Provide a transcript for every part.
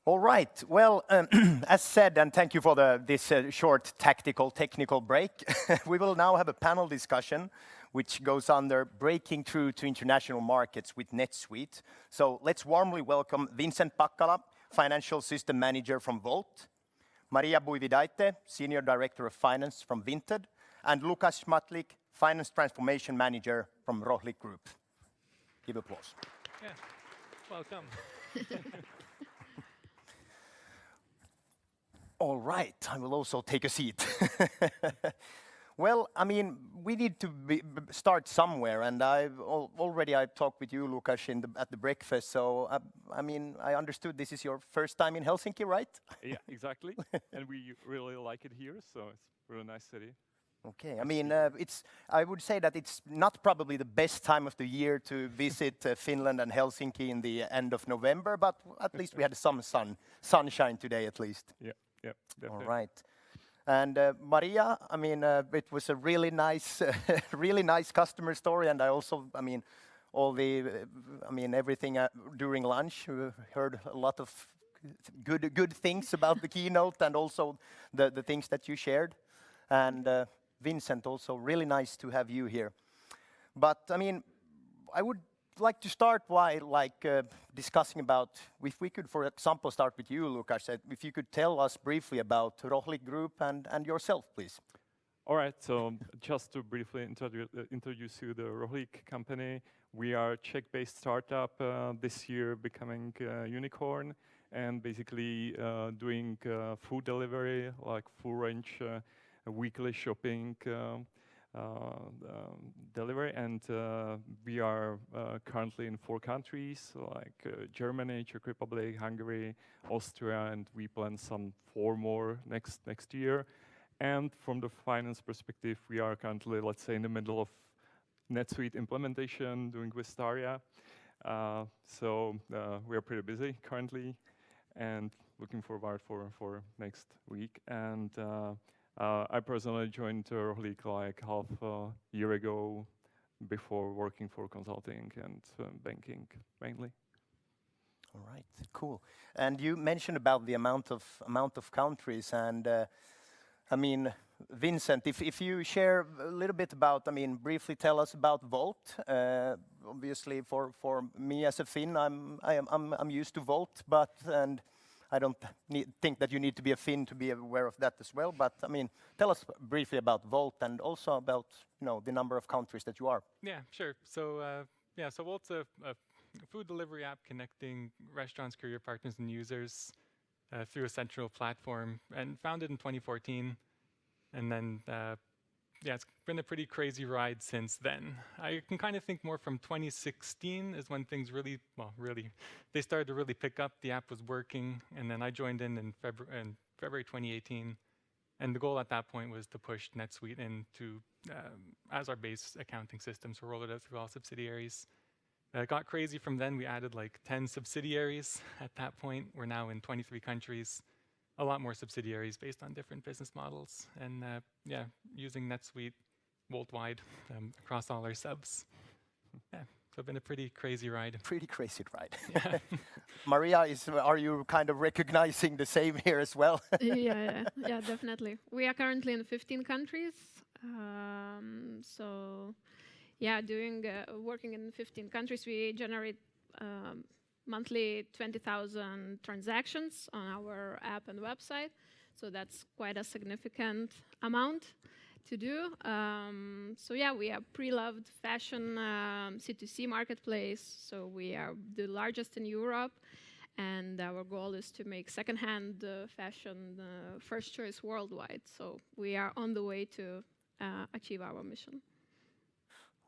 All right. Well, as said, and thank you for this short technical break, we will now have a panel discussion which goes under Breaking Through to International Markets with NetSuite. So let's warmly welcome Vincent Pakkala, Financial System Manager from Wolt, Marija Buivydaite, Senior Director of Finance from Vinted, and Lukáš, Zmátlík, Finance Transformation Manager from Rohlik Group. Give applause. Yeah, welcome. All right, I will also take a seat. Well, I mean, we need to start somewhere, and I've talked with you, Lukáš, at the breakfast. So, I mean, I understood this is your first time in Helsinki, right? Yeah, exactly. And we really like it here, so it's a really nice city. Okay, I mean, I would say that it's not probably the best time of the year to visit Finland and Helsinki in the end of November, but at least we had some sunshine today, at least. Yeah, definitely. All right. And Marija, I mean, it was a really nice, really nice customer story, and I also, I mean, everything during lunch. Heard a lot of good things about the keynote, and also the things that you shared. And Vincent, also really nice to have you here. But I mean, I would like to start by discussing about, if we could, for example, start with you, Lukáš, if you could tell us briefly about Rohlik Group and yourself, please. All right, so just to briefly introduce you the Rohlik company. We are a Czech-based startup this year becoming a unicorn and basically doing food delivery, like full range weekly shopping delivery, and we are currently in 4 countries, like Germany, Czech Republic, Hungary, Austria, and we plan some 4 more next year. And from the finance perspective, we are currently, let's say, in the middle of NetSuite implementation, doing Vistaria. So we are pretty busy currently, and looking forward for next week. And I personally joined Rohlik like half a year ago, before working for consulting and banking mainly. All right, cool. And you mentioned about the amount of countries, and I mean, Vincent, if you share a little bit about, I mean, briefly tell us about Wolt. Obviously, for me as a Finn, I'm used to Wolt, and I don't think that you need to be a Finn to be aware of that as well. But I mean, tell us briefly about Wolt and also about the number of countries that you are. Yeah, sure. So so Wolt's a food delivery app connecting restaurants, courier partners, and users through a central platform, and founded in 2014. And then it's been a pretty crazy ride since then. I can kind of think more from 2016 is when things really, they started to really pick up. The app was working, and then I joined in February 2018. And the goal at that point was to push NetSuite into as our base accounting system, so roll it out through all subsidiaries. It got crazy from then. We added like 10 subsidiaries at that point. We're now in 23 countries. A lot more subsidiaries based on different business models, and using NetSuite Wolt-wide across all our subs. Yeah, so it's been a pretty crazy ride. Pretty crazy ride. Yeah. Marija, are you kind of recognizing the same here as well? yeah, definitely. We are currently in 15 countries. Working in 15 countries, we generate monthly 20,000 transactions on our app and website. So that's quite a significant amount to do. We are pre-loved fashion C2C marketplace. So we are the largest in Europe. And our goal is to make secondhand fashion first choice worldwide. So we are on the way to achieve our mission.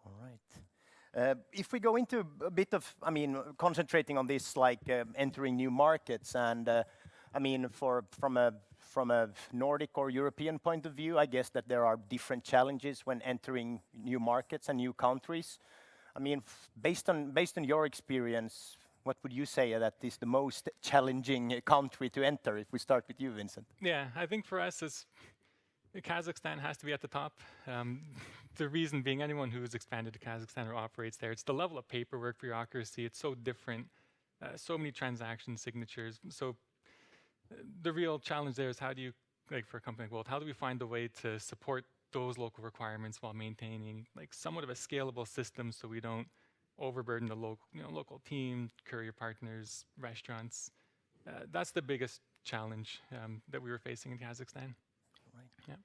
All right. If we go into a bit of, concentrating on this, entering new markets, and from a Nordic or European point of view, I guess that there are different challenges when entering new markets and new countries. I mean, based on your experience, what would you say that is the most challenging country to enter? If we start with you, Vincent. Yeah, I think for us, Kazakhstan has to be at the top. The reason being, anyone who has expanded to Kazakhstan or operates there, it's the level of paperwork, bureaucracy. It's so different. So many transaction signatures. So the real challenge there is how do you, like for a company like Wolt, how do we find a way to support those local requirements while maintaining like somewhat of a scalable system so we don't overburden the local team, courier partners, restaurants. That's the biggest challenge that we were facing in Kazakhstan. Right. Yeah.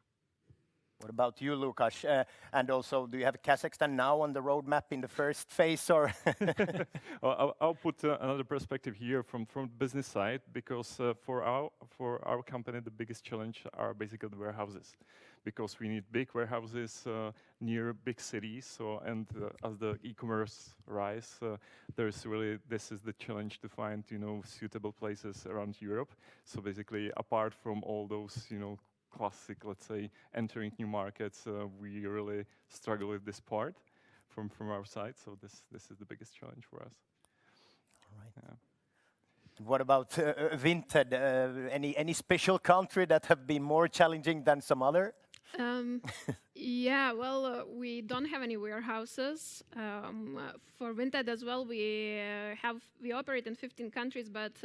What about you, Lukáš? And also, do you have Kazakhstan now on the roadmap in the first phase, or? Well, I'll put another perspective here from the business side, because for our company, the biggest challenge are basically the warehouses, because we need big warehouses near big cities. So, and as the e-commerce rise, this is the challenge to find suitable places around Europe. So basically, apart from all those classic, let's say, entering new markets, we really struggle with this part from our side. So this is the biggest challenge for us. All right. Yeah. What about Vinted? Any special country that have been more challenging than some other? Yeah, well, we don't have any warehouses. For Vinted as well, we operate in 15 countries, but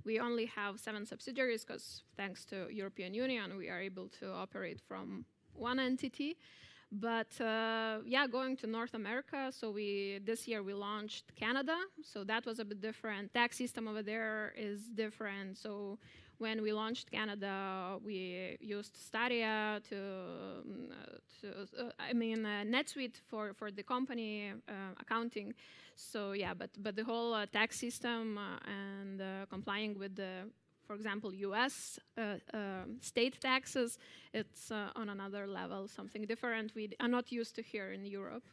we only have 7 subsidiaries because thanks to European Union, we are able to operate from one entity. But yeah, going to North America, so this year we launched Canada, so that was a bit different. Tax system over there is different, so when we launched Canada, we used Stadia NetSuite for the company accounting. So yeah, but the whole tax system and complying with the, for example, U.S. State taxes, it's on another level, something different we are not used to here in Europe.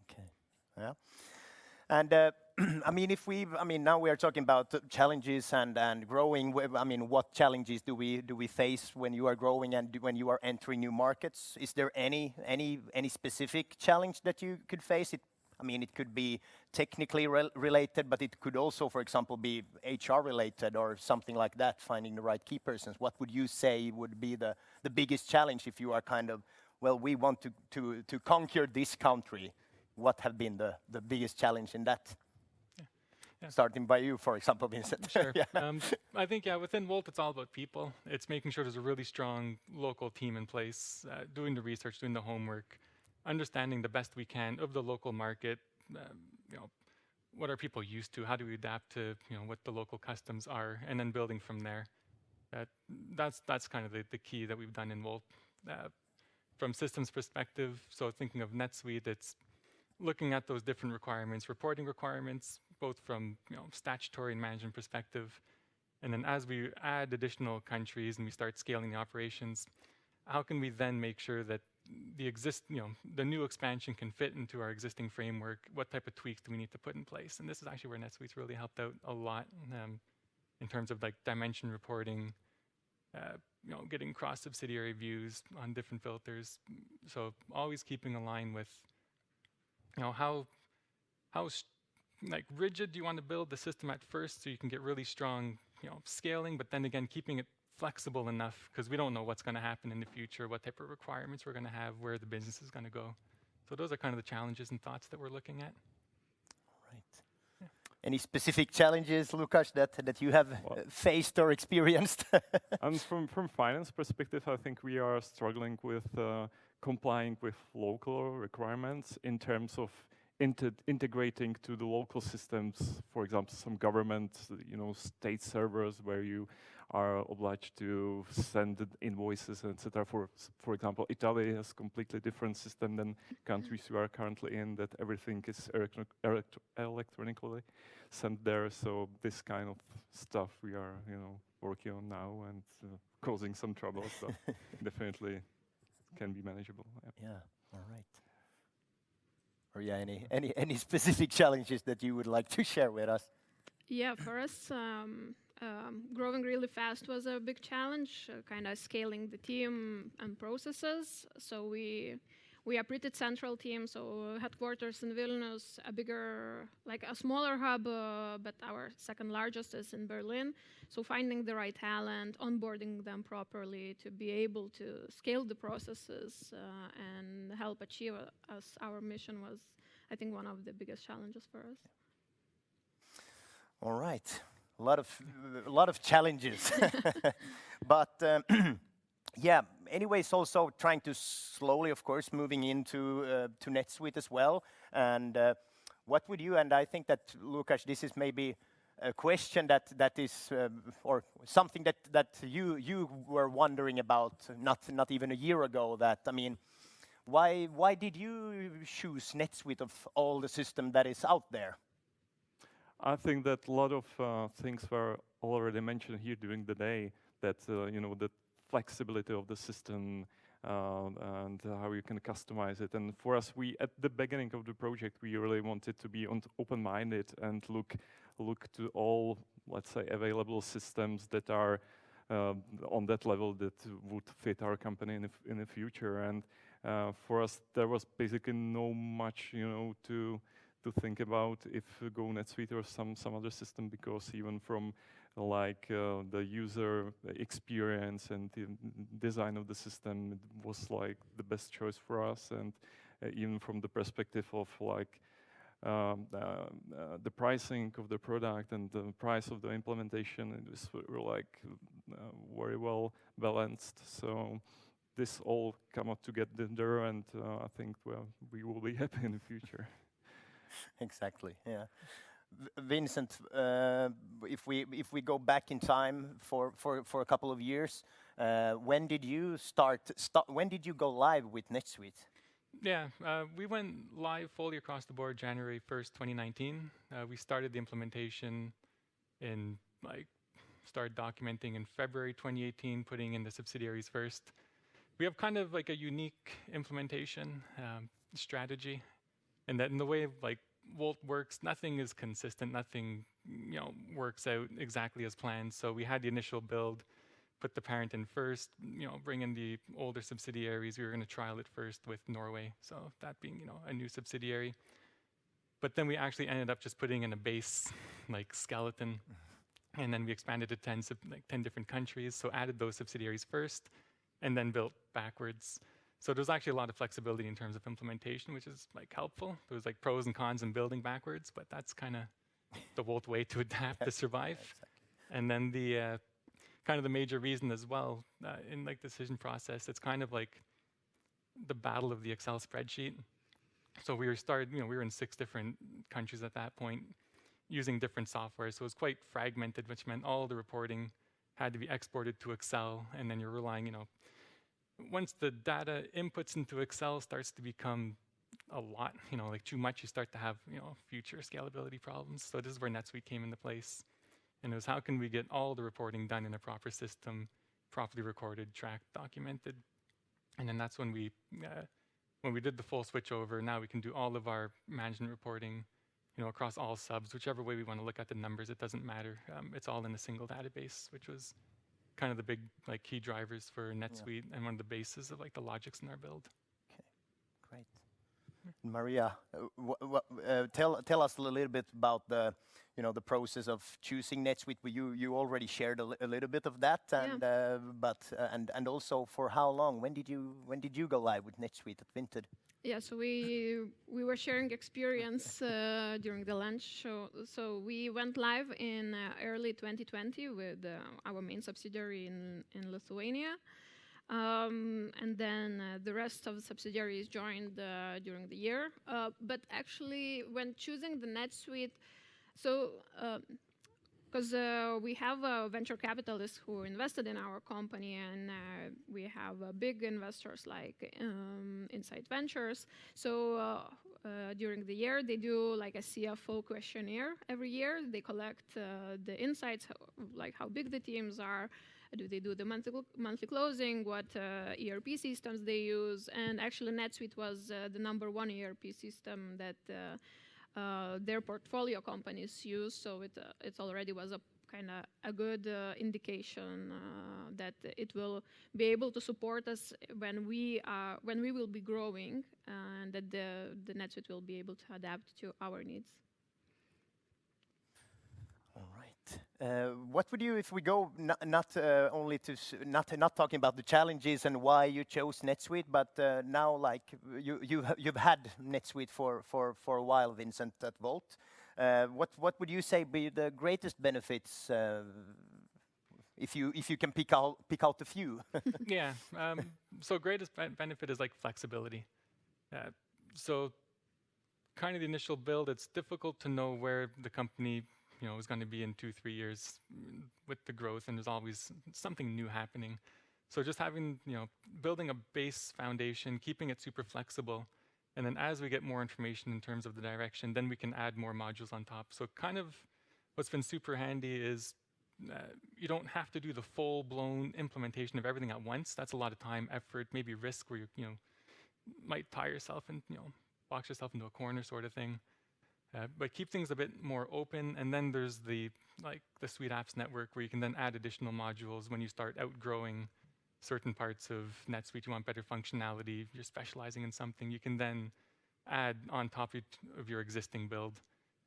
Okay, yeah. And now we are talking about challenges and growing. What challenges do we face when you are growing and when you are entering new markets? Is there any specific challenge that you could face? It could be technically related, but it could also, for example, be HR related or something like that, finding the right key persons. What would you say would be the biggest challenge if you are kind of, well, we want to conquer this country? What have been the biggest challenge in that? Yeah. Starting by you, for example, Vincent. Sure. Yeah. I think, within Wolt, it's all about people. It's making sure there's a really strong local team in place, doing the research, doing the homework, understanding the best we can of the local market. What are people used to? How do we adapt to what the local customs are, and then building from there. That's kind of the key that we've done in Wolt. From systems perspective, so thinking of NetSuite, it's looking at those different requirements, reporting requirements, both from statutory and management perspective, and then as we add additional countries and we start scaling the operations, how can we then make sure that the new expansion can fit into our existing framework? What type of tweaks do we need to put in place? And this is actually where NetSuite's really helped out a lot in terms of like dimension reporting, getting cross-subsidiary views on different filters. So always keeping a line with how rigid do you want to build the system at first so you can get really strong scaling, but then again keeping it flexible enough because we don't know what's going to happen in the future, what type of requirements we're going to have, where the business is going to go. So those are kind of the challenges and thoughts that we're looking at. Right. Yeah. Any specific challenges, Lukáš, that you have faced or experienced? And from finance perspective, I think we are struggling with complying with local requirements in terms of integrating to the local systems. For example, some government, state servers where you are obliged to send invoices, etc. For example, Italy has completely different system than countries we are currently in, that everything is electronically sent there. So this kind of stuff we are, working on now and causing some trouble. So definitely can be manageable. Yeah. All right. Or any specific challenges that you would like to share with us? Yeah, for us, growing really fast was a big challenge, kind of scaling the team and processes. So we are pretty central team, so headquarters in Vilnius, a smaller hub, but our second largest is in Berlin. So finding the right talent, onboarding them properly to be able to scale the processes and help achieve our mission was, I think, one of the biggest challenges for us. All right. a lot of challenges. But yeah, anyways, also trying to slowly, of course, moving into to NetSuite as well. And what would you, and I think that, Lukáš, this is maybe a question that is, or something that you were wondering about not even a year ago, that, I mean, why did you choose NetSuite of all the system that is out there? I think that a lot of things were already mentioned here during the day, that you know, the flexibility of the system and how you can customize it. And for us, we at the beginning of the project, we really wanted to be open-minded and look to all, let's say, available systems that are on that level that would fit our company in the future. And for us, there was basically no much, you know, to think about if we go NetSuite or some other system, because even from like the user experience and the design of the system, it was like the best choice for us. And even from the perspective of like the pricing of the product and the price of the implementation, it was like very well balanced. So this all come up together, and I think we will be happy in the future. Exactly. Yeah. Vincent, if we go back in time for a couple of years, when did you when did you go live with NetSuite? Yeah, we went live fully across the board January 1st, 2019. We started the implementation in started documenting in February 2018, putting in the subsidiaries first. We have kind of like a unique implementation strategy, and that in the way like Wolt works, nothing is consistent, nothing works out exactly as planned. So we had the initial build, put the parent in first, bring in the older subsidiaries. We were going to trial it first with Norway, so that being a new subsidiary. But then we actually ended up just putting in a base like skeleton, and then we expanded to 10 different countries. So added those subsidiaries first, and then built backwards. So there's actually a lot of flexibility in terms of implementation, which is like helpful. There's like pros and cons in building backwards, but that's kind of the Wolt way to adapt to survive. Exactly. And then the kind of the major reason as well in like decision process, it's kind of like the battle of the Excel spreadsheet. So we were in 6 different countries at that point, using different software. So it was quite fragmented, which meant all the reporting had to be exported to Excel, and then you're relying, once the data inputs into Excel starts to become a lot, like too much, you start to have, future scalability problems. So this is where NetSuite came into place. And it was, how can we get all the reporting done in a proper system, properly recorded, tracked, documented? And then that's when we did the full switch over. Now we can do all of our management reporting, across all subs, whichever way we want to look at the numbers, it doesn't matter. It's all in a single database, which was kind of the big key drivers for NetSuite, and one of the bases of the logics in our build. Okay, great. Marija, tell us a little bit about the the process of choosing NetSuite. You already shared a little bit of that, and but and also for how long? When did you go live with NetSuite at Vinted? Yeah, so we were sharing experience during the launch show. So we went live in early 2020 with our main subsidiary in Lithuania. And then the rest of the subsidiaries joined during the year. But actually, when choosing the NetSuite, so because we have venture capitalists who invested in our company, and we have big investors like Insight Ventures. So during the year, they do like a CFO questionnaire every year. They collect the insights, like how big the teams are. Do they do the monthly closing? What ERP systems they use? And actually, NetSuite was the #1 ERP system that their portfolio companies use. So it already was a kind of a good indication that it will be able to support us when we will be growing, and that the NetSuite will be able to adapt to our needs. All right. What would you, if we go not only to not talking about the challenges and why you chose NetSuite, but now like you've had NetSuite for a while, Vincent, at Wolt. What would you say be the greatest benefits, if you can pick out a few? Yeah. So greatest benefit is like flexibility. So kind of the initial build, it's difficult to know where the company is going to be in 2-3 years with the growth, and there's always something new happening. So just having, building a base foundation, keeping it super flexible, and then as we get more information in terms of the direction, then we can add more modules on top. So kind of what's been super handy is you don't have to do the full-blown implementation of everything at once. That's a lot of time, effort, maybe risk where you might tie yourself and box yourself into a corner sort of thing. But keep things a bit more open. And then there's the Suite Apps network where you can then add additional modules when you start outgrowing certain parts of NetSuite. You want better functionality, you're specializing in something, you can then add on top of your existing build.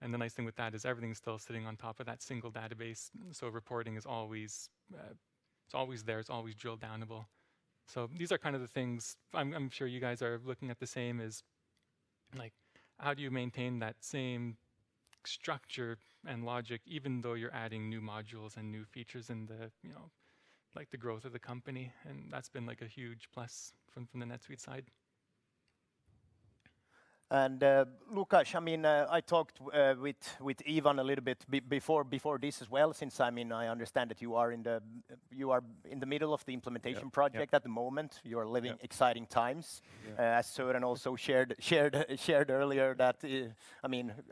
And the nice thing with that is everything's still sitting on top of that single database. So reporting is always, it's always there, it's always drill downable. So these are kind of the things I'm sure you guys are looking at the same, is like, how do you maintain that same structure and logic even though you're adding new modules and new features in the, like the growth of the company? And that's been like a huge plus from the NetSuite side. And Lukáš, I talked with Ivan a little bit before this as well, since I understand that you are in the middle of the implementation project at the moment. You are living exciting times, as Søren also shared earlier. That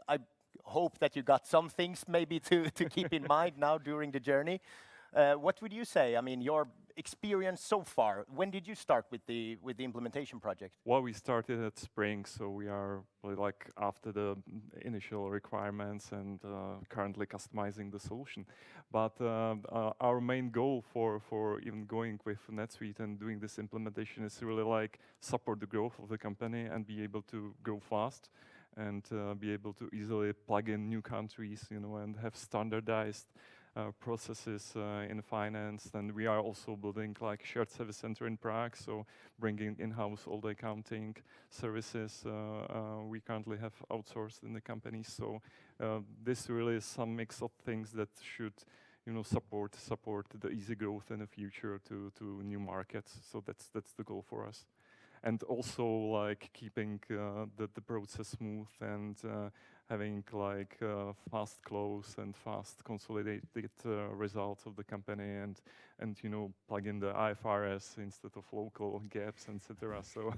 I hope that you got some things maybe to keep in mind now during the journey. What would you say? Your experience so far. When did you start with the implementation project? Well, we started at spring, so we are like after the initial requirements and currently customizing the solution. But our main goal for even going with NetSuite and doing this implementation is really like support the growth of the company and be able to grow fast and be able to easily plug in new countries, and have standardized processes in finance. And we are also building like shared service center in Prague, so bringing in-house all the accounting services we currently have outsourced in the company. So this really is some mix of things that should support the easy growth in the future to new markets. So that's the goal for us. And also like keeping the process smooth and having like fast close and fast consolidated results of the company, and plug in the IFRS instead of local gaps, etc. So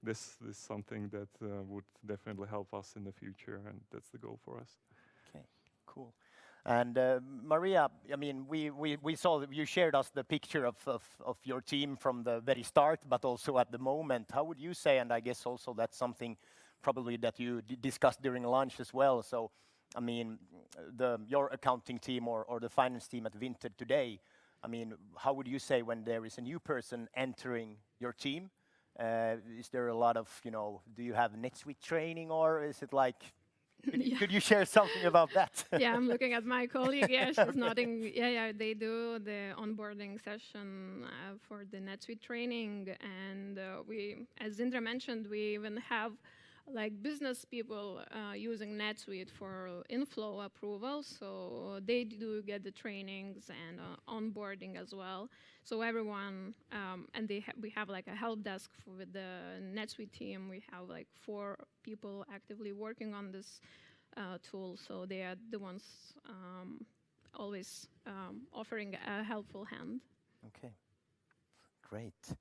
this is something that would definitely help us in the future, and that's the goal for us. Okay, cool. And Marija, we saw that you shared us the picture of your team from the very start, but also at the moment. How would you say, and I guess also that's something probably that you discussed during lunch as well. So, your accounting team or the finance team at Vinted today, how would you say when there is a new person entering your team? Is there a lot of, do you have NetSuite training, or is it like, could you share something about that? Yeah, I'm looking at my colleague. Yeah, she's nodding. Yeah, they do the onboarding session for the NetSuite training. And we, as Indra mentioned, we even have like business people using NetSuite for inflow approval. So they do get the trainings and onboarding as well. So everyone, and we have like a help desk with the NetSuite team. We have like 4 people actively working on this tool. So they are the ones always offering a helpful hand. Okay, great.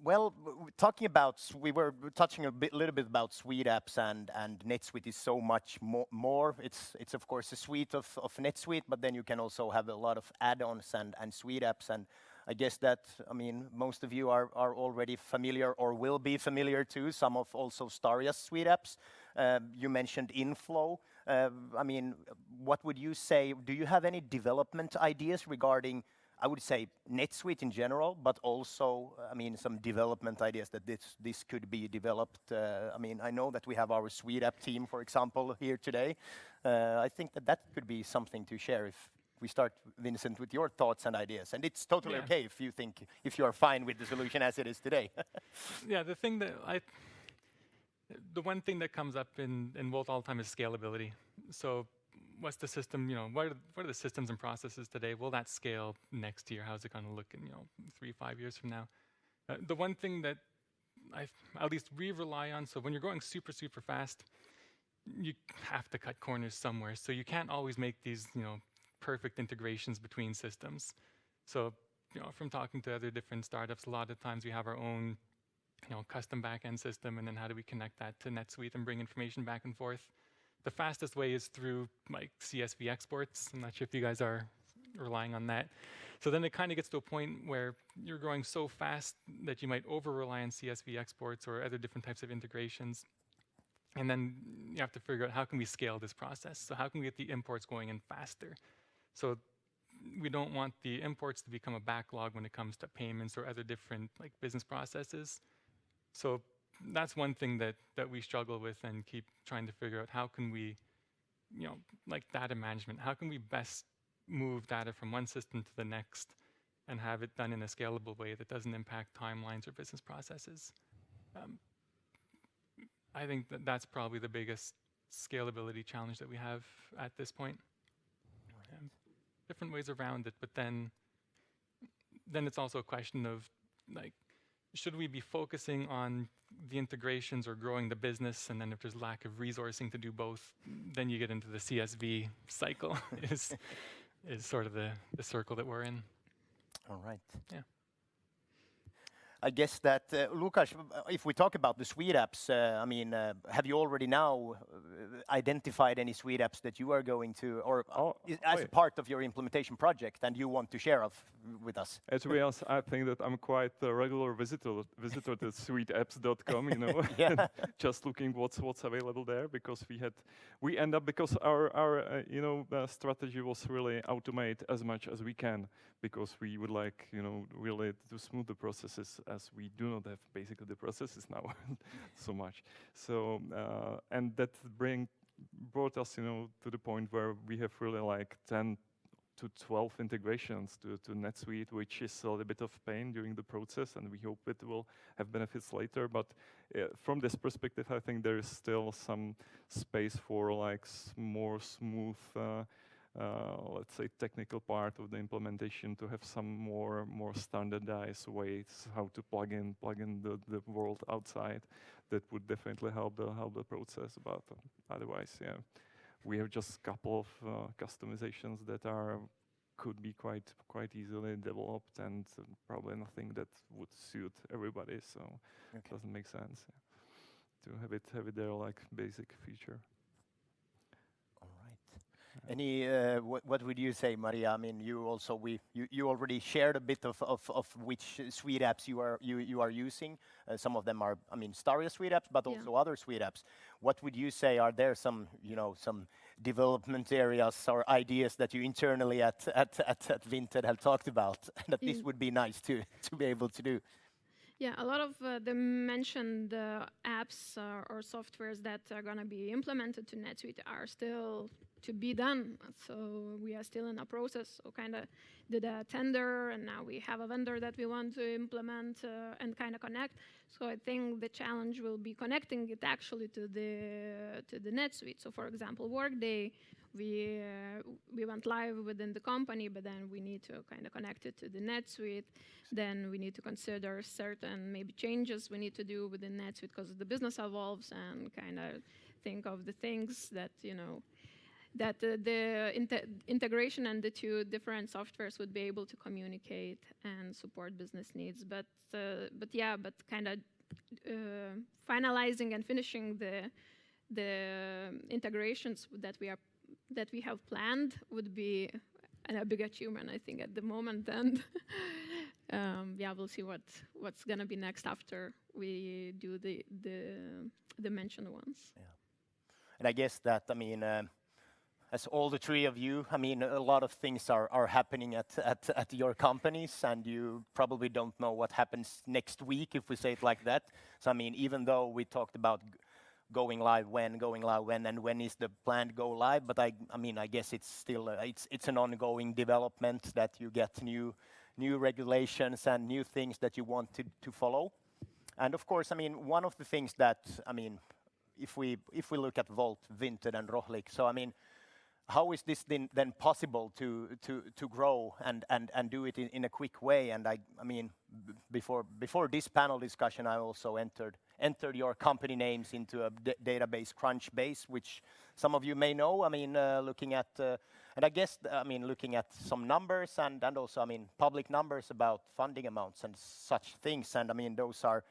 Well, talking about, we were touching a little bit about Suite Apps, and NetSuite is so much more. It's of course a suite of NetSuite, but then you can also have a lot of add-ons and Suite Apps. And I guess that, most of you are already familiar or will be familiar too. Some of also Staria's Suite Apps. You mentioned Inflow. What would you say? Do you have any development ideas regarding, I would say, NetSuite in general, but also, some development ideas that this could be developed? I know that we have our Suite App team, for example, here today. I think that could be something to share if we start, Vincent, with your thoughts and ideas. And it's totally okay if you are fine with the solution as it is today. Yeah, the thing that The one thing that comes up in Wolt all the time is scalability. So what's the system, what are the systems and processes today? Will that scale next year? How's it going to look in 3-5 years from now? The one thing that at least we rely on, so when you're going super, super fast, you have to cut corners somewhere. So you can't always make these perfect integrations between systems. So from talking to other different startups, a lot of times we have our own custom backend system, and then how do we connect that to NetSuite and bring information back and forth? The fastest way is through like CSV exports. I'm not sure if you guys are relying on that. So then it kind of gets to a point where you're growing so fast that you might over-rely on CSV exports or other different types of integrations. And then you have to figure out how can we scale this process? So how can we get the imports going in faster? So we don't want the imports to become a backlog when it comes to payments or other different like business processes. So that's one thing that we struggle with and keep trying to figure out. How can we, like data management, how can we best move data from one system to the next and have it done in a scalable way that doesn't impact timelines or business processes? I think that's probably the biggest scalability challenge that we have at this point. Different ways around it, but then it's also a question of like, should we be focusing on the integrations or growing the business, and then if there's lack of resourcing to do both, then you get into the CSV cycle is sort of the circle that we're in. All right. Yeah. I guess that, Lukáš, if we talk about the Suite apps, have you already now identified any Suite apps that you are going to, or as a part of your implementation project, and you want to share with us? To be honest, I think that I'm quite a regular visitor to suiteapps.com, Yeah. just looking what's available there, because we end up, because our strategy was really automate as much as we can, because we would like, really to smooth the processes, as we do not have basically the processes now so much. So, and that brought us, to the point where we have really like 10 to 12 integrations to NetSuite, which is a little bit of pain during the process, and we hope it will have benefits later. But from this perspective, I think there is still some space for like more smooth, let's say, technical part of the implementation, to have some more standardized ways how to plug in the world outside. That would definitely help the process. But otherwise, yeah, we have just a couple of customizations that could be quite easily developed, and probably nothing that would suit everybody. So it doesn't make sense to have it there like basic feature. Any, what would you say, Marija? I mean, you already shared a bit of which Suite apps you are using. Some of them are, Staria Suite apps, but also other Suite apps. What would you say? Are there some development areas or ideas that you internally at Vinted have talked about that this would be nice to be able to do? Yeah, a lot of the mentioned apps or softwares that are going to be implemented to NetSuite are still to be done. So we are still in a process. So kind of did a tender, and now we have a vendor that we want to implement and kind of connect. So I think the challenge will be connecting it actually to the NetSuite. So for example, Workday, we went live within the company, but then we need to kind of connect it to the NetSuite. Then we need to consider certain maybe changes we need to do within NetSuite because the business evolves, and kind of think of the things that, that the integration and the two different softwares would be able to communicate and support business needs. But kind of finalizing and finishing the integrations that we have planned would be a big achievement, I think, at the moment. And we'll see what's gonna be next after we do the mentioned ones. Yeah, and I guess that as all the three of you, a lot of things are happening at your companies, and you probably don't know what happens next week, if we say it like that. So even though we talked about going live when, and when is the planned go live, but I guess it's still it's an ongoing development, that you get new regulations and new things that you want to follow. And of course, one of the things that if we look at Wolt, Vinted, and Rohlik, so I mean, how is this then possible to grow and do it in a quick way? And I mean, before this panel discussion, I also entered your company names into a database Crunchbase, which some of you may know. I mean, looking at and I guess looking at some numbers and also public numbers about funding amounts and such things. And I mean, those are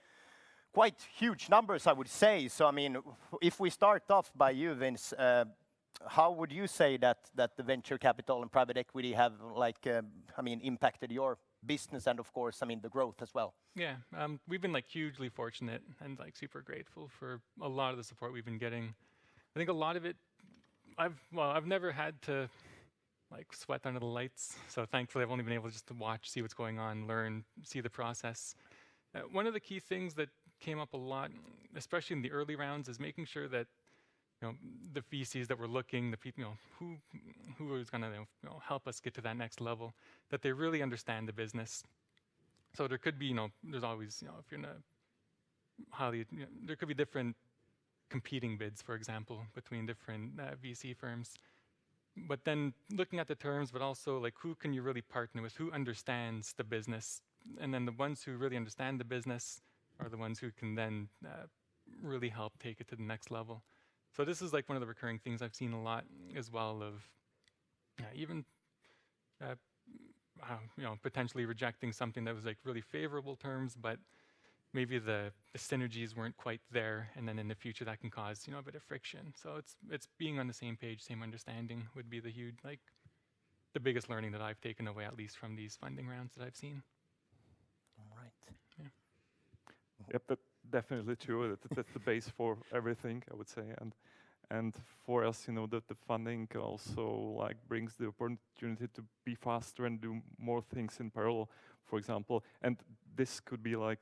quite huge numbers, I would say. So I mean, if we start off by you, Vince. How would you say that the venture capital and private equity have impacted your business and of course the growth as well? Yeah, we've been hugely fortunate and super grateful for a lot of the support we've been getting. I think a lot of it, I've never had to sweat under the lights, so thankfully I've only been able just to watch, see what's going on, learn, see the process. One of the key things that came up a lot, especially in the early rounds, is making sure that the VCs that we're looking, the people, who is going to help us get to that next level, that they really understand the business. So there could be, there's always, if you're in a highly, there could be different competing bids, for example, between different VC firms. But then looking at the terms, but also who can you really partner with? Who understands the business? And then the ones who really understand the business are the ones who can then really help take it to the next level. So this is one of the recurring things I've seen a lot as well of even potentially rejecting something that was really favorable terms, but maybe the synergies weren't quite there, and then in the future that can cause a bit of friction. So it's being on the same page, same understanding would be the huge the biggest learning that I've taken away, at least from these funding rounds that I've seen. All right. Yeah. Yep, that's definitely true. That's the base for everything, I would say, and for us, the funding also brings the opportunity to be faster and do more things in parallel, for example. And this could be the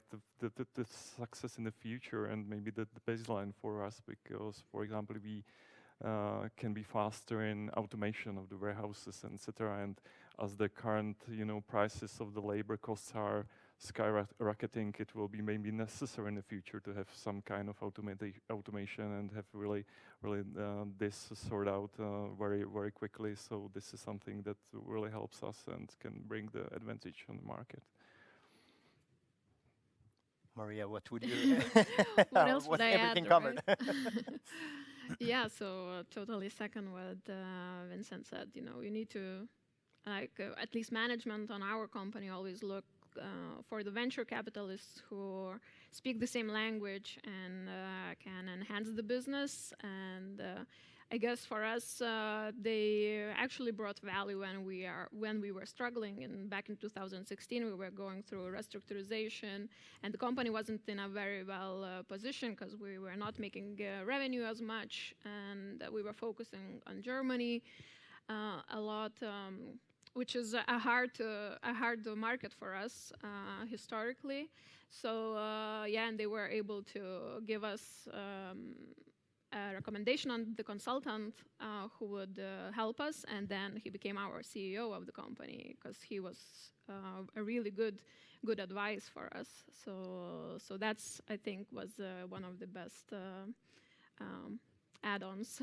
success in the future and maybe the baseline for us, because, for example, we can be faster in automation of the warehouses, etc. And as the current, prices of the labor costs are skyrocketing, it will be maybe necessary in the future to have some kind of automation and have really this sort out very, very quickly. So this is something that really helps us and can bring the advantage on the market. Marija, what would you? What else would I add? Everything covered. Right? Yeah, so totally second what Vincent said. You need to, at least management on our company always look for the venture capitalists who speak the same language and can enhance the business. And I guess for us, they actually brought value when we were struggling. And back in 2016, we were going through restructurization, and the company wasn't in a very well position because we were not making revenue as much, and we were focusing on Germany a lot. Which is a hard market for us historically. So and they were able to give us a recommendation on the consultant who would help us, and then he became our CEO of the company because he was a really good advice for us. So that's, I think, was one of the best add-ons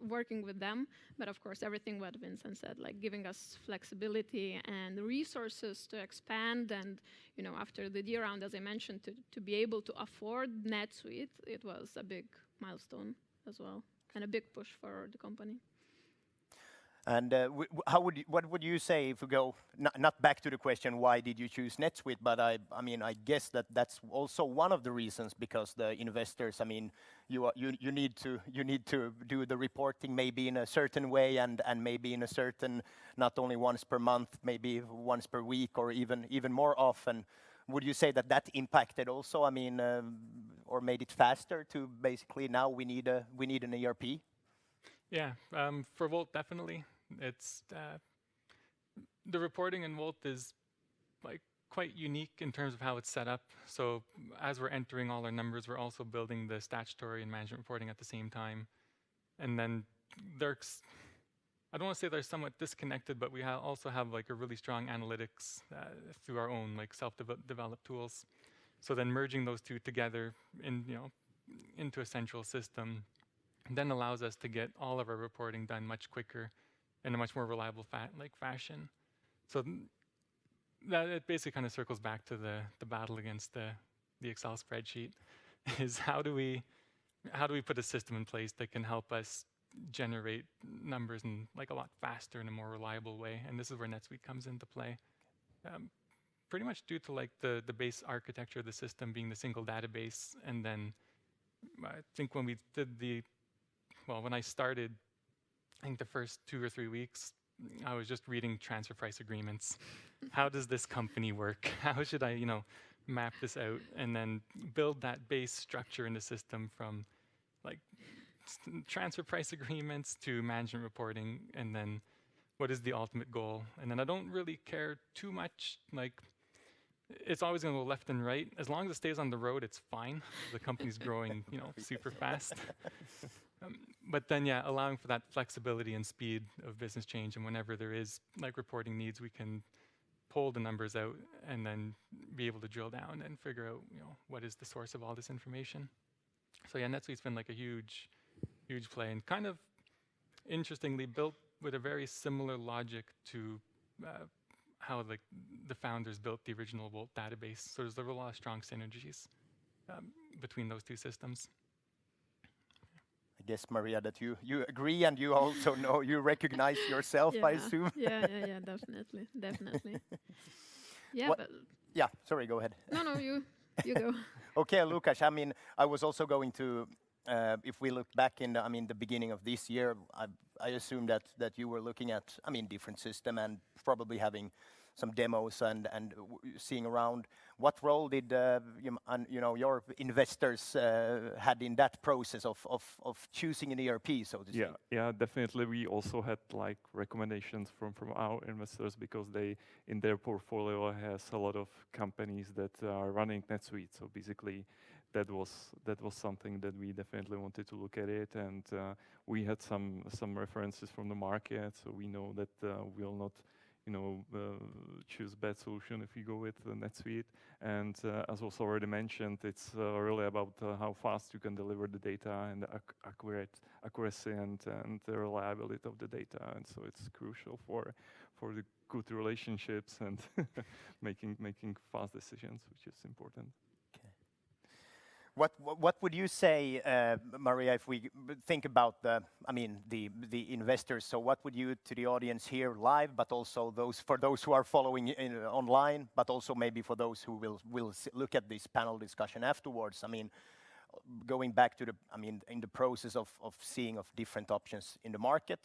working with them. But of course, everything what Vincent said, giving us flexibility and resources to expand, and after the D round, as I mentioned, to be able to afford NetSuite, it was a big milestone as well and a big push for the company. And what would you say if we go not back to the question why did you choose NetSuite, but I guess that's also one of the reasons, because the investors, you need to do the reporting maybe in a certain way and maybe in a certain, not only once per month, maybe once per week or even more often. Would you say that impacted also, or made it faster to basically now we need an ERP? Yeah, for Wolt, definitely. It's the reporting in Wolt is quite unique in terms of how it's set up. So as we're entering all our numbers, we're also building the statutory and management reporting at the same time. And then I don't want to say they're somewhat disconnected, but we also have a really strong analytics through our own self-developed tools. So then merging those two together in into a central system then allows us to get all of our reporting done much quicker in a much more reliable fashion. So that it basically kind of circles back to the battle against the Excel spreadsheet is how do we put a system in place that can help us generate numbers in like a lot faster in a more reliable way? And this is where NetSuite comes into play. Pretty much due to like the base architecture of the system being the single database, and then I think when we did when I started, I think the first 2 or 3 weeks, I was just reading transfer price agreements. How does this company work? How should I, map this out and then build that base structure in the system from like transfer price agreements to management reporting, and then what is the ultimate goal? And then I don't really care too much, like it's always going to go left and right. As long as it stays on the road, it's fine. The company's growing, super fast. But then, yeah, allowing for that flexibility and speed of business change, and whenever there is like reporting needs, we can pull the numbers out and then be able to drill down and figure out, what is the source of all this information. So yeah, NetSuite's been like a huge play, and kind of interestingly built with a very similar logic to how the founders built the original Wolt database. So there's a lot of strong synergies between those two systems. I guess, Marija, that you agree, and you also know, you recognize yourself, I assume. Yeah, definitely. Yeah, but... Yeah, sorry, go ahead. No, you go. Okay, Lukáš, I mean, I was also going to, if we look back in the beginning of this year, I assume that you were looking at, different system and probably having some demos and seeing around. What role did your investors had in that process of choosing an ERP, so to say? Yeah, definitely. We also had like recommendations from our investors, because they in their portfolio has a lot of companies that are running NetSuite. So basically, that was something that we definitely wanted to look at it, and we had some references from the market, so we know that we'll not choose bad solution if you go with NetSuite. And as was already mentioned, it's really about how fast you can deliver the data and the accuracy and the reliability of the data. And so it's crucial for the good relationships and making fast decisions, which is important. What would you say, Marija, if we think about the investors? So what would you to the audience here live, but also for those who are following online, but also maybe for those who will look at this panel discussion afterwards? Going back to in the process of seeing of different options in the market,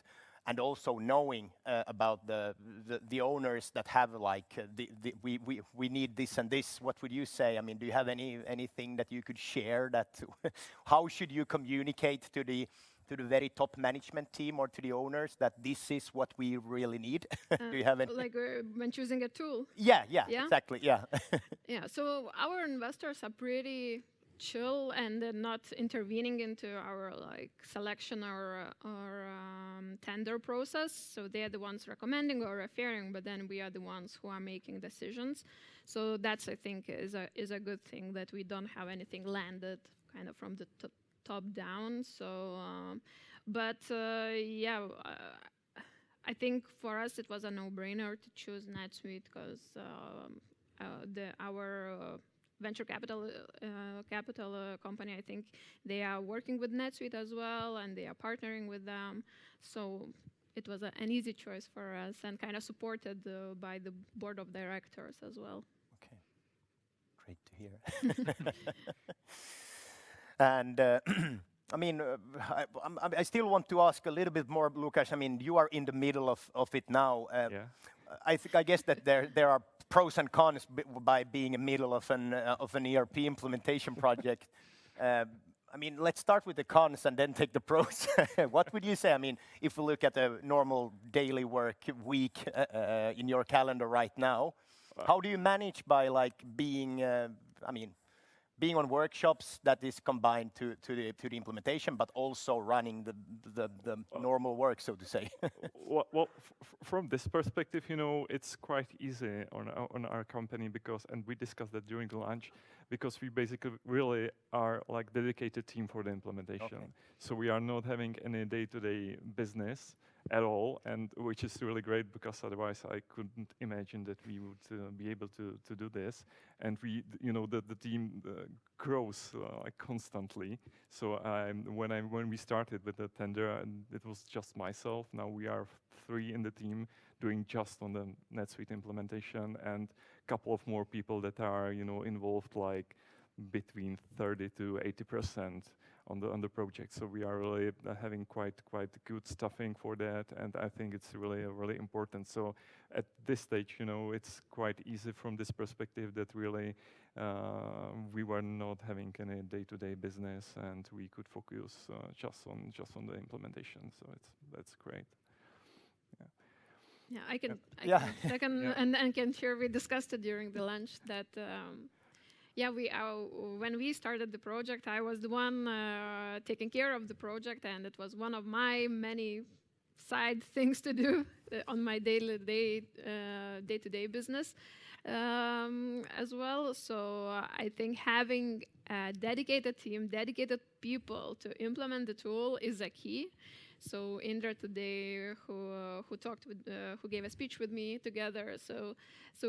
and also knowing about the owners that have like we need this and this. What would you say? Do you have anything that you could share? That how should you communicate to the very top management team or to the owners that this is what we really need? Do you have any? Like when choosing a tool? Yeah, exactly, yeah. Yeah, so our investors are pretty chill, and they're not intervening into our like selection or tender process. So they're the ones recommending or referring, but then we are the ones who are making decisions. So that's, I think, is a good thing, that we don't have anything landed kind of from the top down. So, I think for us it was a no-brainer to choose NetSuite, because our venture capital company, I think they are working with NetSuite as well, and they are partnering with them. So it was an easy choice for us, and kind of supported by the board of directors as well. Okay, great to hear. And I still want to ask a little bit more, Lukáš. You are in the middle of it now. I guess that there are pros and cons by being in the middle of an ERP implementation project. Let's start with the cons and then take the pros. What would you say? If we look at a normal daily work week in your calendar right now, how do you manage by like being, being on workshops that is combined to the implementation, but also running the normal work, so to say. Well, from this perspective, it's quite easy on our company because, and we discussed that during the lunch, because we basically really are like dedicated team for the implementation. Okay. So we are not having any day-to-day business at all, and which is really great because otherwise I couldn't imagine that we would be able to do this. And we, the team grows like constantly. So when we started with the tender, and it was just myself. Now we are 3 in the team doing just on the NetSuite implementation, and a couple of more people that are involved like between 30 to 80% on the project. So we are really having quite good stuffing for that, and I think it's really important. So at this stage, it's quite easy from this perspective that really we were not having any day-to-day business, and we could focus just on the implementation. So that's great. Yeah, I can Yeah. and can share. We discussed it during the lunch that. When we started the project, I was the one taking care of the project, and it was one of my many side things to do on my day-to-day business as well. So I think having a dedicated team, dedicated people to implement the tool is a key. So Indra today, who gave a speech with me together, so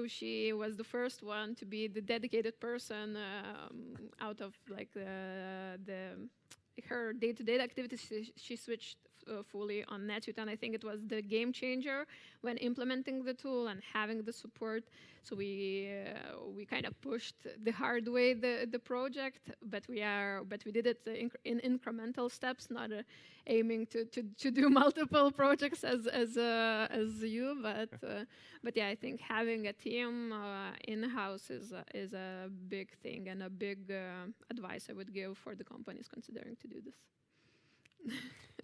she was the first one to be the dedicated person out of like her day-to-day activities. She switched fully on NetSuite, and I think it was the game changer when implementing the tool and having the support. So we kind of pushed the hard way the project, but we did it in incremental steps, not aiming to do multiple projects as you. But yeah, I think having a team in-house is a big thing and a big advice I would give for the companies considering to do this.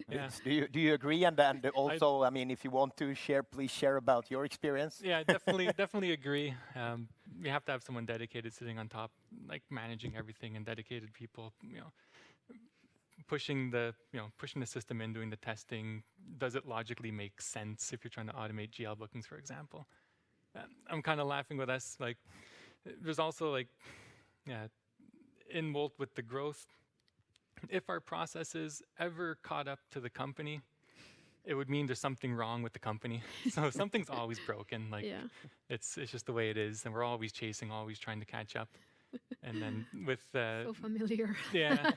Yeah. Do you agree? And also, I mean, if you want to share, please share about your experience. Yeah, definitely agree. We have to have someone dedicated sitting on top, like managing everything, and dedicated people, pushing the system in, doing the testing. Does it logically make sense if you're trying to automate GL bookings, for example? I'm kind of laughing with us. Like, there's also like, in Wolt with the growth. If our processes ever caught up to the company, it would mean there's something wrong with the company. So something's always broken. Like it's just the way it is, and we're always chasing, always trying to catch up. And then with so familiar. Yeah,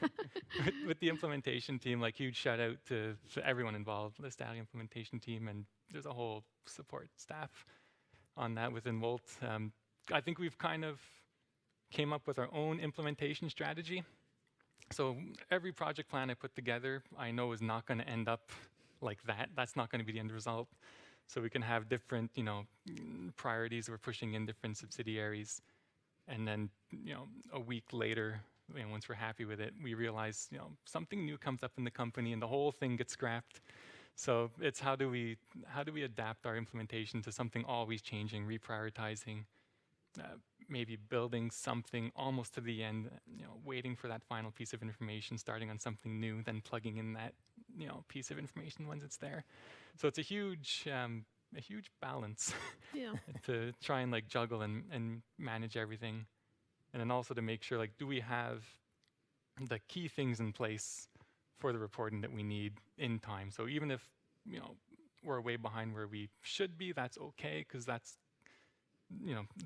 with the implementation team, like huge shout out to everyone involved, the Stali implementation team, and there's a whole support staff on that within Wolt. I think we've kind of came up with our own implementation strategy. So every project plan I put together, I know is not going to end up like that. That's not going to be the end result. So we can have different, priorities. We're pushing in different subsidiaries, and then, a week later, once we're happy with it, we realize, something new comes up in the company, and the whole thing gets scrapped. So it's how do we adapt our implementation to something always changing, reprioritizing. Maybe building something almost to the end, waiting for that final piece of information, starting on something new, then plugging in that, piece of information once it's there. So it's a huge balance to try and like juggle and manage everything. And then also to make sure, like, do we have the key things in place for the reporting that we need in time? So even if, we're way behind where we should be, that's okay, because that's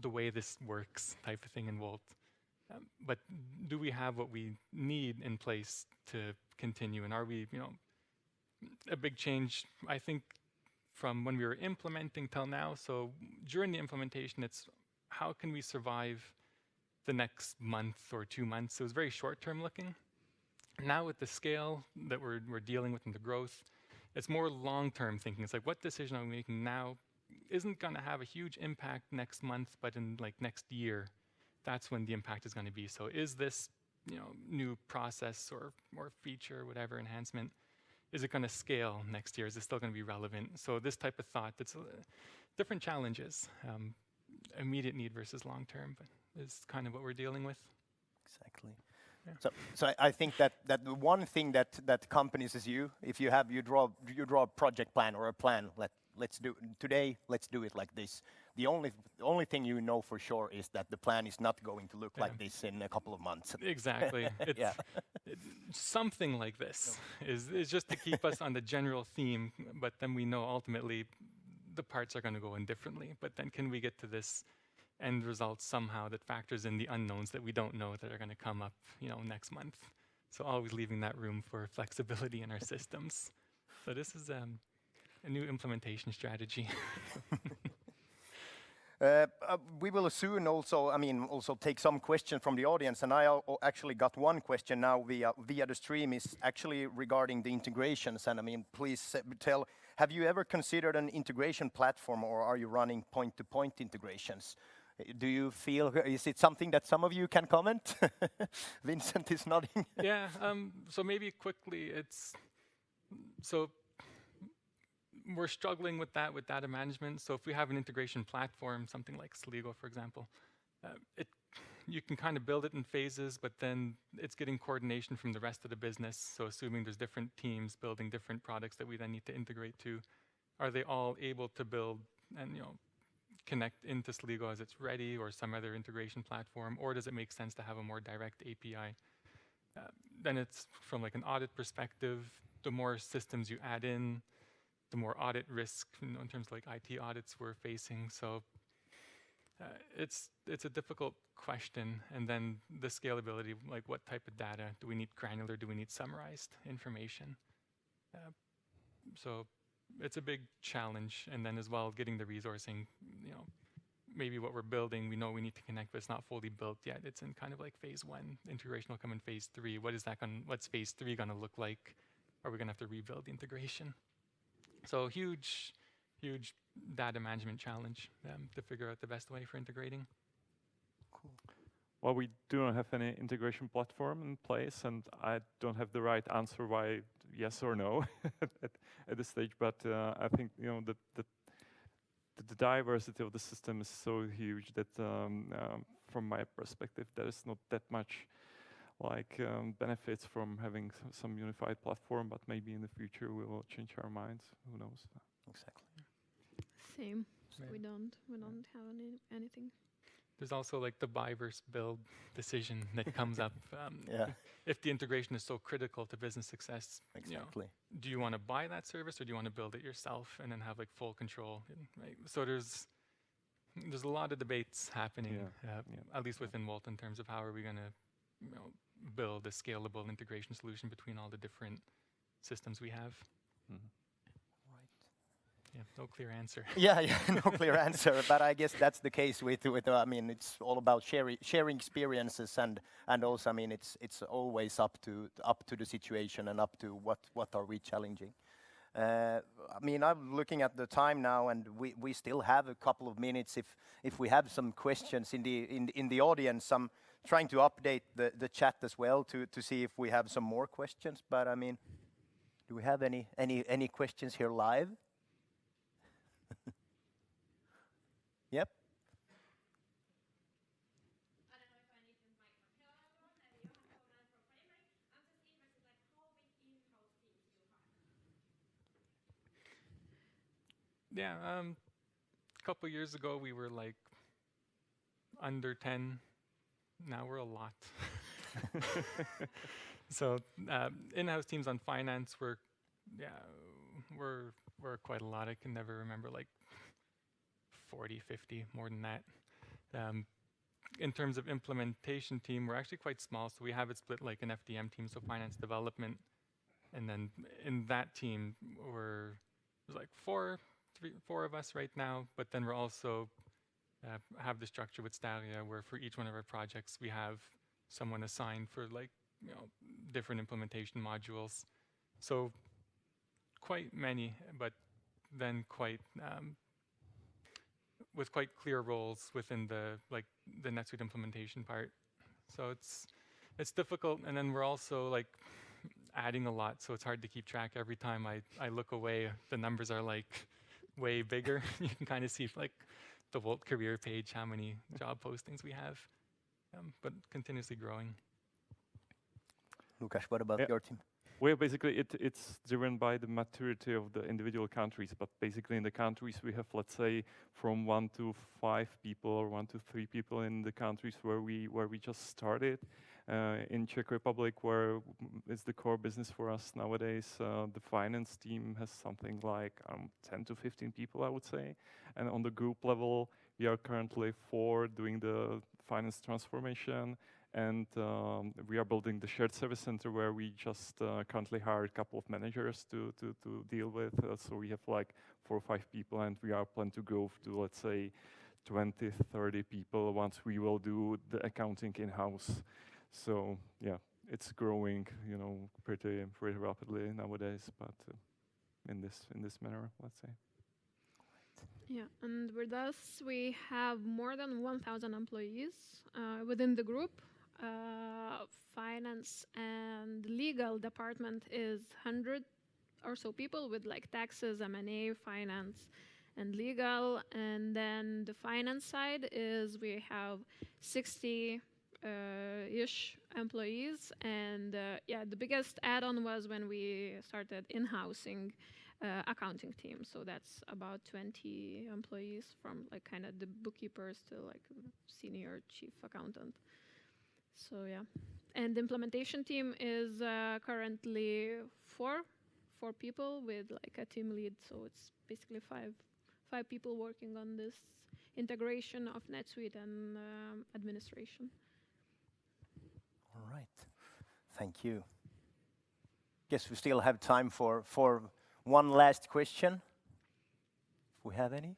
the way this works type of thing in Wolt. But do we have what we need in place to continue? And are we, a big change, I think, from when we were implementing till now. So during the implementation, it's how can we survive the next month or 2 months? So it was very short-term looking. Now with the scale that we're dealing with and the growth, it's more long-term thinking. It's like, what decision are we making now isn't going to have a huge impact next month, but in like next year, that's when the impact is going to be. So is this, new process or feature, whatever enhancement, is it going to scale next year? Is it still going to be relevant? So this type of thought, that's different challenges, immediate need versus long term, but is kind of what we're dealing with. Exactly. Yeah. So I think that the one thing that companies as if you draw a project plan or a plan, let's do today, let's do it like this. The only thing you know for sure is that the plan is not going to look like this in a couple of months. Exactly. It's Yeah. something like this is just to keep us on the general theme, but then we know ultimately the parts are going to go in differently. But then can we get to this end result somehow that factors in the unknowns that we don't know that are going to come up, next month? So always leaving that room for flexibility in our systems. So this is a new implementation strategy. We will soon also take some questions from the audience, and I actually got one question now via the stream is actually regarding the integrations. And please tell, have you ever considered an integration platform, or are you running point-to-point integrations? Do you feel, is it something that some of you can comment? Vincent is nodding. Yeah, so maybe quickly, we're struggling with that with data management. So if we have an integration platform, something like Sligo, for example, you can kind of build it in phases, but then it's getting coordination from the rest of the business. So assuming there's different teams building different products that we then need to integrate to, are they all able to build and connect into Sligo as it's ready, or some other integration platform, or does it make sense to have a more direct API? Then it's from like an audit perspective, the more systems you add in, the more audit risk in terms of like IT audits we're facing. So it's a difficult question. And then the scalability, like what type of data do we need? Granular? Do we need summarized information? So it's a big challenge. And then as well, getting the resourcing. Maybe what we're building, we know we need to connect, but it's not fully built yet. It's in kind of like phase 1. Integration will come in phase 3. What's phase 3 going to look like? Are we going to have to rebuild the integration? So huge data management challenge to figure out the best way for integrating. Cool. Well, we do not have any integration platform in place, and I don't have the right answer why yes or no at this stage. But I think the diversity of the system is so huge that from my perspective, there is not that much benefits from having some unified platform, but maybe in the future we will change our minds. Who knows? Exactly. Same. Yeah. We don't have anything. There's also like the buy versus build decision that comes up. Yeah. If the integration is so critical to business success, Exactly. do you want to buy that service or do you want to build it yourself and then have like full control? Right? So there's a lot of debates happening, at least within Wolt, in terms of how are we going to build a scalable integration solution between all the different systems we have. Mm-hmm. Yeah, no clear answer. Yeah, no clear answer. But I guess that's the case with it's all about sharing experiences, and also it's always up to the situation and up to what are we challenging. I'm looking at the time now, and we still have a couple of minutes. If we have some questions in the audience, I'm trying to update the chat as well to see if we have some more questions. But do we have any questions here live? Yep. I don't know if I need the microphone. Hello, everyone. I'm Johan Koman from Panelists. I'm just interested, how big in-house teams you have? Yeah, a couple years ago we were like under 10. Now we're a lot. So in-house teams on finance we're quite a lot. I can never remember like 40, 50, more than that. In terms of implementation team, we're actually quite small, so we have it split like an FDM team, so finance development, and then in that team there's like four of us right now, but then we're also have the structure with Stalia where for each one of our projects we have someone assigned for like different implementation modules. So quite many, but then quite with quite clear roles within the NetSuite implementation part. So it's difficult, and then we're also like adding a lot, so it's hard to keep track. Every time I look away, the numbers are like way bigger. You can kind of see like the Wolt career page how many job postings we have. but continuously growing. Lukáš, what about Yeah. your team? Well, basically, it's driven by the maturity of the individual countries. But basically, in the countries, we have, let's say, from 1 to 5 people or 1 to 3 people in the countries where we just started. In Czech Republic, where is the core business for us nowadays, the finance team has something like 10 to 15 people, I would say. And on the group level, we are currently 4 doing the finance transformation. And we are building the shared service center where we just currently hired a couple of managers to deal with. So we have like 4 or 5 people, and we are planning to go to, let's say, 20, 30 people once we will do the accounting in-house. So yeah, it's growing, pretty rapidly nowadays, but in this manner, let's say. Yeah, and with us, we have more than 1,000 employees within the group. Finance and legal department is 100 or so people with like taxes, M&A, finance, and legal. And then the finance side is we have 60 ish employees. And yeah, the biggest add-on was when we started in-housing accounting team. So that's about 20 employees, from like kind of the bookkeepers to like senior chief accountant. So yeah, and the implementation team is currently four people with like a team lead. So it's basically five people working on this integration of NetSuite and administration. All right, thank you. Guess we still have time for one last question, if we have any.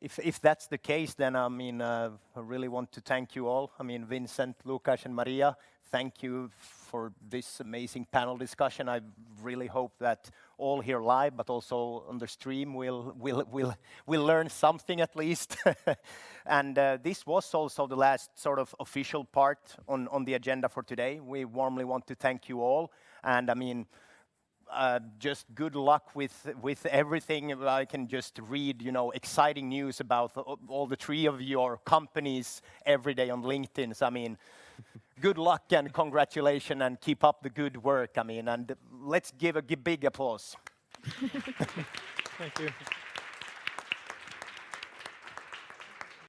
If that's the case, then I mean, I really want to thank you all. I mean, Vincent, Lukáš, and Marija, thank you for this amazing panel discussion. I really hope that all here live, but also on the stream, will learn something at least. And this was also the last sort of official part on the agenda for today. We warmly want to thank you all, and I mean, just good luck with everything. I can just read, exciting news about all the 3 of your companies every day on LinkedIn. So, I mean, good luck and congratulations, and keep up the good work. I mean, and let's give a big applause. Thank you.